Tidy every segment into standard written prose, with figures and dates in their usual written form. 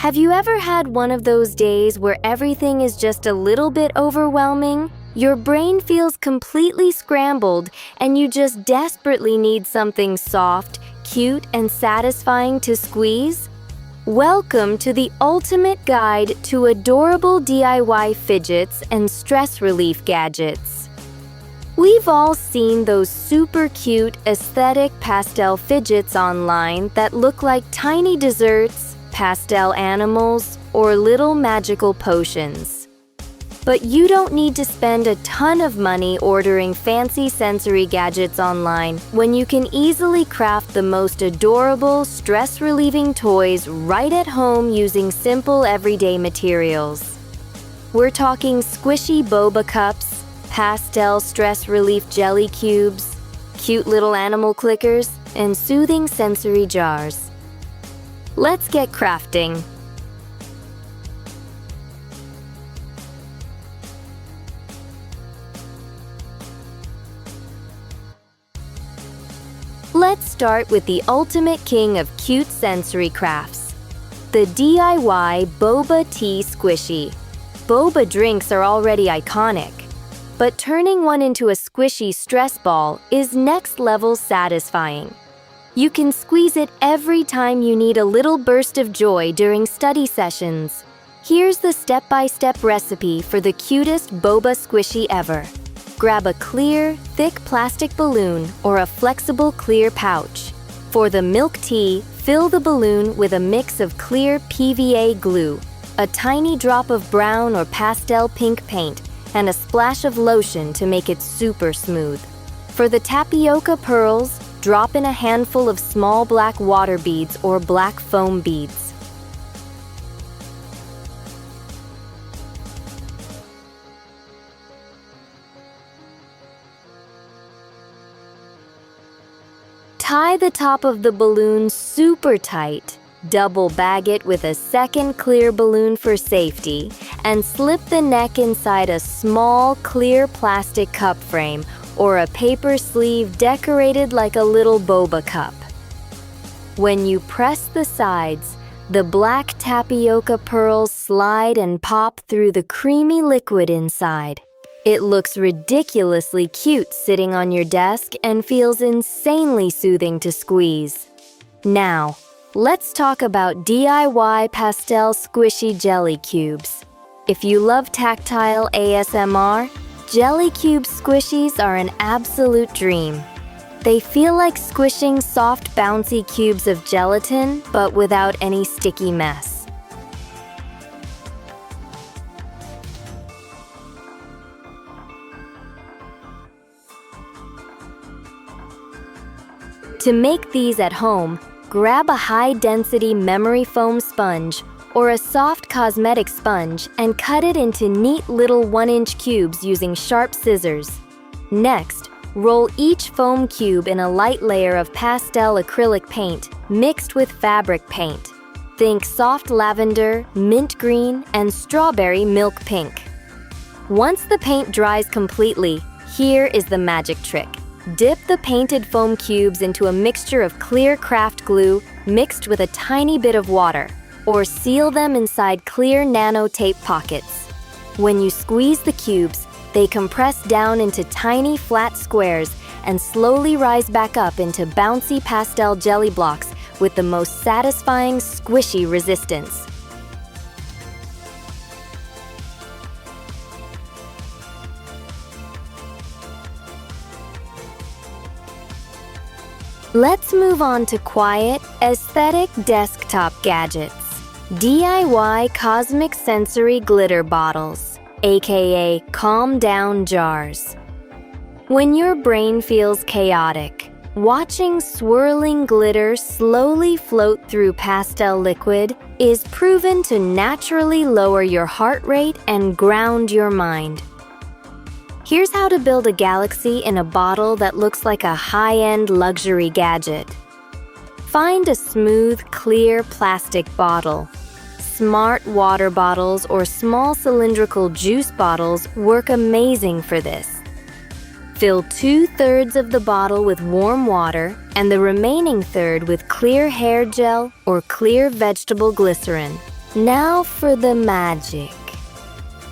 Have you ever had one of those days where everything is just a little bit overwhelming? Your brain feels completely scrambled and you just desperately need something soft, cute, and satisfying to squeeze? Welcome to the ultimate guide to adorable DIY fidgets and stress relief gadgets. We've all seen those super cute, aesthetic pastel fidgets online that look like tiny desserts, pastel animals, or little magical potions. But you don't need to spend a ton of money ordering fancy sensory gadgets online when you can easily craft the most adorable, stress-relieving toys right at home using simple everyday materials. We're talking squishy boba cups, pastel stress relief jelly cubes, cute little animal clickers, and soothing sensory jars. Let's get crafting. Let's start with the ultimate king of cute sensory crafts, the DIY boba tea squishy. Boba drinks are already iconic, but turning one into a squishy stress ball is next level satisfying. You can squeeze it every time you need a little burst of joy during study sessions. Here's the step-by-step recipe for the cutest boba squishy ever. Grab a clear, thick plastic balloon or a flexible clear pouch. For the milk tea, fill the balloon with a mix of clear PVA glue, a tiny drop of brown or pastel pink paint, and a splash of lotion to make it super smooth. For the tapioca pearls, drop in a handful of small black water beads or black foam beads. Tie the top of the balloon super tight, double bag it with a second clear balloon for safety, and slip the neck inside a small clear plastic cup frame or a paper sleeve decorated like a little boba cup. When you press the sides, the black tapioca pearls slide and pop through the creamy liquid inside. It looks ridiculously cute sitting on your desk and feels insanely soothing to squeeze. Now, let's talk about DIY pastel squishy jelly cubes. If you love tactile ASMR, jelly cube squishies are an absolute dream. They feel like squishing soft, bouncy cubes of gelatin, but without any sticky mess. To make these at home, grab a high-density memory foam sponge or a soft cosmetic sponge and cut it into neat little 1-inch cubes using sharp scissors. Next, roll each foam cube in a light layer of pastel acrylic paint mixed with fabric paint. Think soft lavender, mint green, and strawberry milk pink. Once the paint dries completely, here is the magic trick. Dip the painted foam cubes into a mixture of clear craft glue mixed with a tiny bit of water, or seal them inside clear nano tape pockets. When you squeeze the cubes, they compress down into tiny flat squares and slowly rise back up into bouncy pastel jelly blocks with the most satisfying squishy resistance. Let's move on to quiet, aesthetic desktop gadgets. DIY Cosmic Sensory Glitter Bottles, aka Calm Down Jars. When your brain feels chaotic, watching swirling glitter slowly float through pastel liquid is proven to naturally lower your heart rate and ground your mind. Here's how to build a galaxy in a bottle that looks like a high-end luxury gadget. Find a smooth, clear plastic bottle. Smart water bottles or small cylindrical juice bottles work amazing for this. Fill 2/3 of the bottle with warm water and the remaining third with clear hair gel or clear vegetable glycerin. Now for the magic.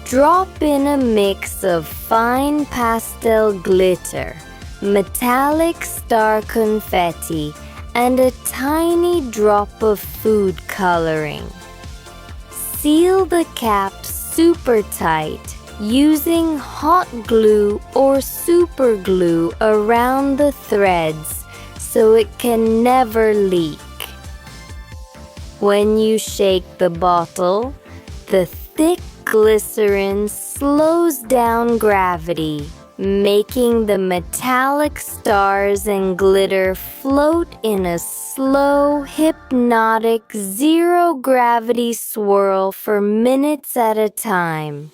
Drop in a mix of fine pastel glitter, metallic star confetti, and a tiny drop of food coloring. Seal the cap super tight using hot glue or super glue around the threads so it can never leak. When you shake the bottle, the thick glycerin slows down gravity, making the metallic stars and glitter float in a slow, hypnotic, zero-gravity swirl for minutes at a time.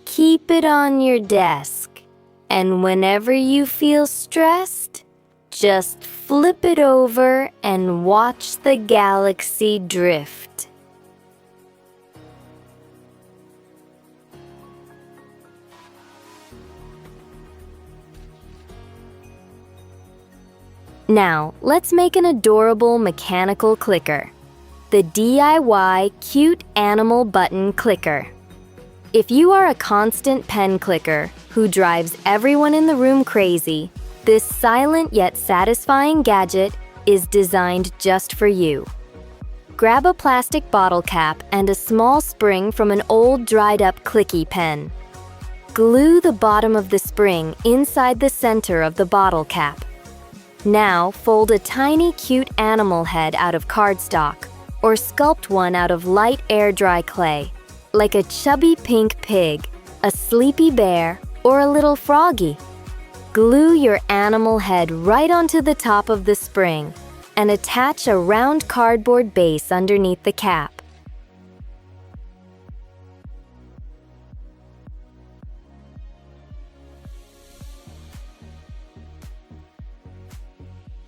Keep it on your desk, and whenever you feel stressed, just flip it over and watch the galaxy drift. Now, let's make an adorable mechanical clicker. The DIY Cute Animal Button Clicker. If you are a constant pen clicker who drives everyone in the room crazy, this silent yet satisfying gadget is designed just for you. Grab a plastic bottle cap and a small spring from an old dried-up clicky pen. Glue the bottom of the spring inside the center of the bottle cap. Now, fold a tiny cute animal head out of cardstock, or sculpt one out of light air-dry clay, like a chubby pink pig, a sleepy bear, or a little froggy. Glue your animal head right onto the top of the spring, and attach a round cardboard base underneath the cap.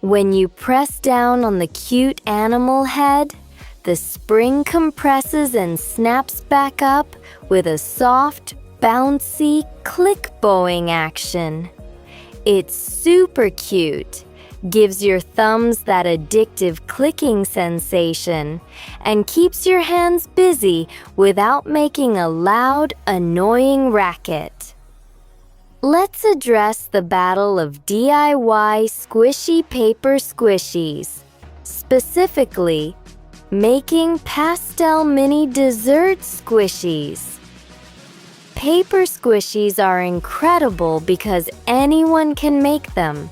When you press down on the cute animal head, the spring compresses and snaps back up with a soft, bouncy click bowing action. It's super cute, gives your thumbs that addictive clicking sensation, and keeps your hands busy without making a loud, annoying racket. Let's address the battle of DIY squishy paper squishies, specifically, making pastel mini dessert squishies. Paper squishies are incredible because anyone can make them,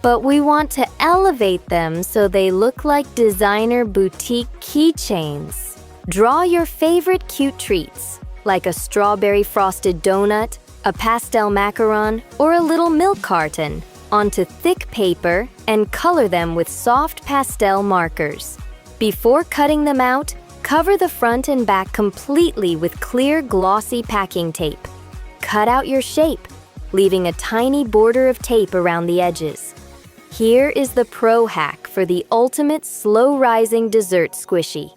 but we want to elevate them so they look like designer boutique keychains. Draw your favorite cute treats, like a strawberry frosted donut, a pastel macaron, or a little milk carton, onto thick paper and color them with soft pastel markers. Before cutting them out, cover the front and back completely with clear, glossy packing tape. Cut out your shape, leaving a tiny border of tape around the edges. Here is the pro hack for the ultimate slow-rising dessert squishy.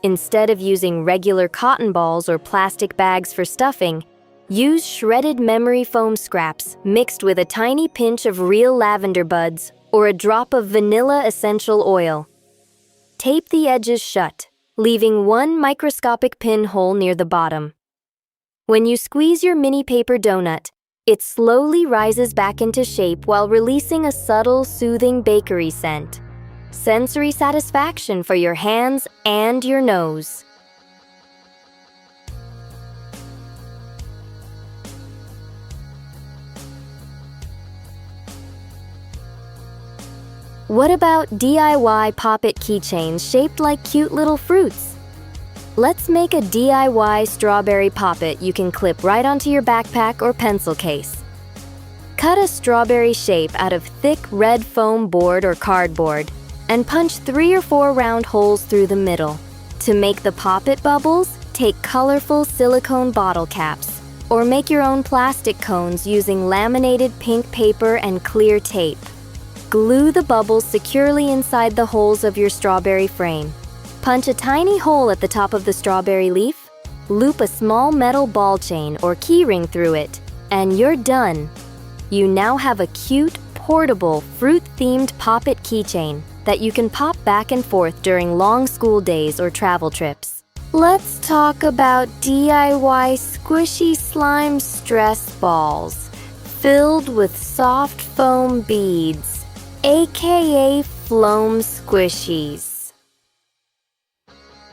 Instead of using regular cotton balls or plastic bags for stuffing, use shredded memory foam scraps mixed with a tiny pinch of real lavender buds or a drop of vanilla essential oil. Tape the edges shut, leaving one microscopic pinhole near the bottom. When you squeeze your mini paper donut, it slowly rises back into shape while releasing a subtle, soothing bakery scent. Sensory satisfaction for your hands and your nose. What about DIY pop-it keychains shaped like cute little fruits? Let's make a DIY strawberry pop-it you can clip right onto your backpack or pencil case. Cut a strawberry shape out of thick red foam board or cardboard and punch 3 or 4 round holes through the middle. To make the pop-it bubbles, take colorful silicone bottle caps or make your own plastic cones using laminated pink paper and clear tape. Glue the bubbles securely inside the holes of your strawberry frame. Punch a tiny hole at the top of the strawberry leaf, loop a small metal ball chain or key ring through it, and you're done. You now have a cute, portable, fruit-themed pop-it keychain that you can pop back and forth during long school days or travel trips. Let's talk about DIY squishy slime stress balls filled with soft foam beads, aka floam squishies.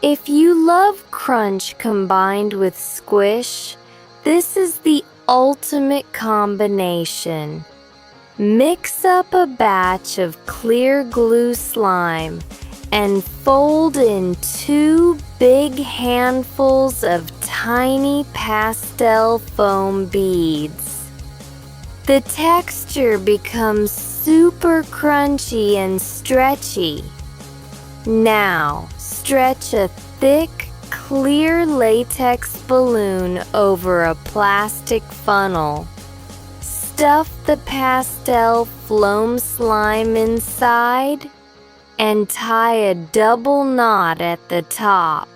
If you love crunch combined with squish, this is the ultimate combination. Mix up a batch of clear glue slime and fold in 2 big handfuls of tiny pastel foam beads. The texture becomes super crunchy and stretchy. Now, stretch a thick, clear latex balloon over a plastic funnel. Stuff the pastel floam slime inside and tie a double knot at the top.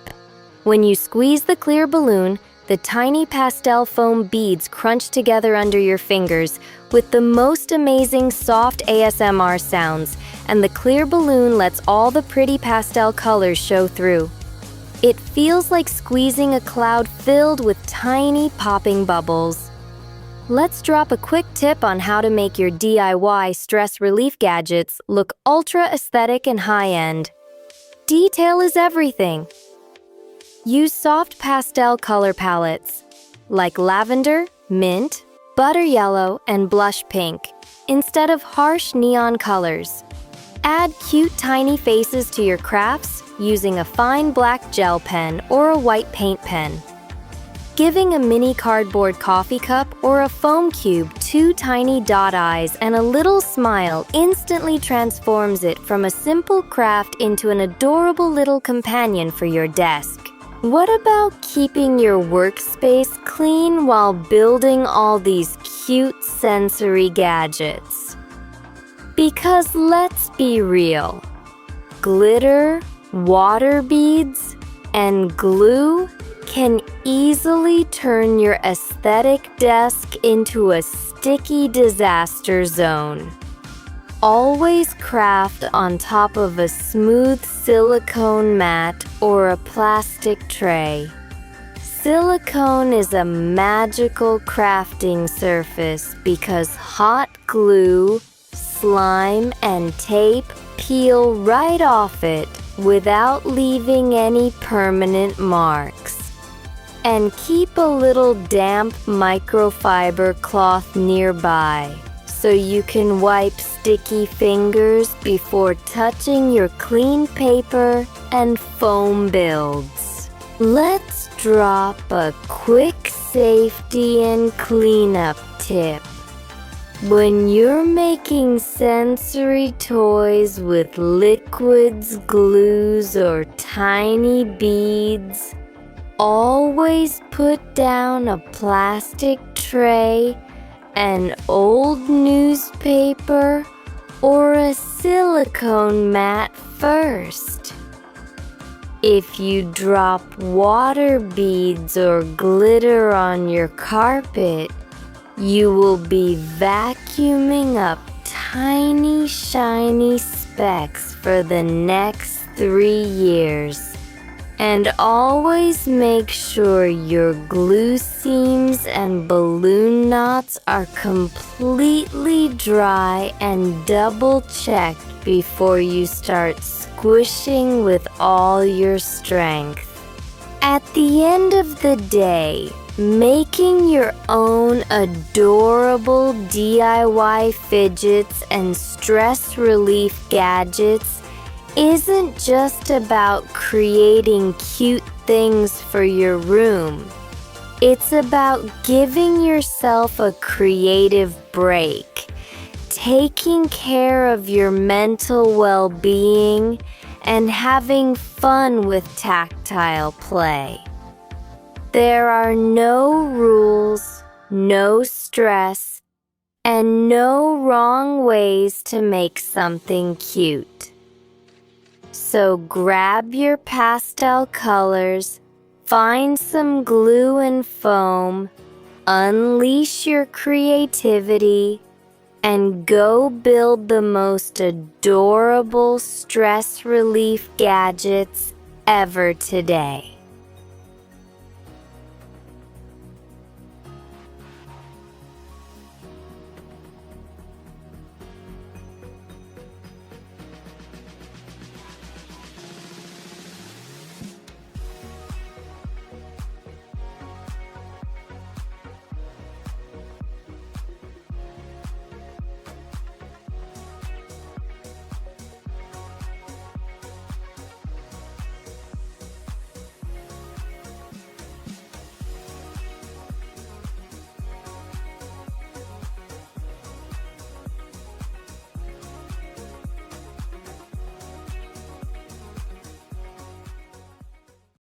When you squeeze the clear balloon, the tiny pastel foam beads crunch together under your fingers with the most amazing soft ASMR sounds, and the clear balloon lets all the pretty pastel colors show through. It feels like squeezing a cloud filled with tiny popping bubbles. Let's drop a quick tip on how to make your DIY stress relief gadgets look ultra aesthetic and high-end. Detail is everything. Use soft pastel color palettes like lavender, mint, butter yellow, and blush pink instead of harsh neon colors. Add cute tiny faces to your crafts using a fine black gel pen or a white paint pen. Giving a mini cardboard coffee cup or a foam cube 2 tiny dot eyes and a little smile instantly transforms it from a simple craft into an adorable little companion for your desk. What about keeping your workspace clean while building all these cute sensory gadgets? Because let's be real, glitter, water beads, and glue can easily turn your aesthetic desk into a sticky disaster zone. Always craft on top of a smooth silicone mat or a plastic tray. Silicone is a magical crafting surface because hot glue, slime, and tape peel right off it without leaving any permanent marks. And keep a little damp microfiber cloth nearby so you can wipe sticky fingers before touching your clean paper and foam builds. Let's drop a quick safety and cleanup tip. When you're making sensory toys with liquids, glues, or tiny beads, always put down a plastic tray, an old newspaper, or a silicone mat first. If you drop water beads or glitter on your carpet, you will be vacuuming up tiny, shiny specks for the next 3 years. And always make sure your glue seams and balloon knots are completely dry and double-checked before you start squishing with all your strength. At the end of the day, making your own adorable DIY fidgets and stress relief gadgets isn't just about creating cute things for your room. It's about giving yourself a creative break, taking care of your mental well-being, and having fun with tactile play. There are no rules, no stress, and no wrong ways to make something cute. So grab your pastel colors, find some glue and foam, unleash your creativity, and go build the most adorable stress relief gadgets ever today.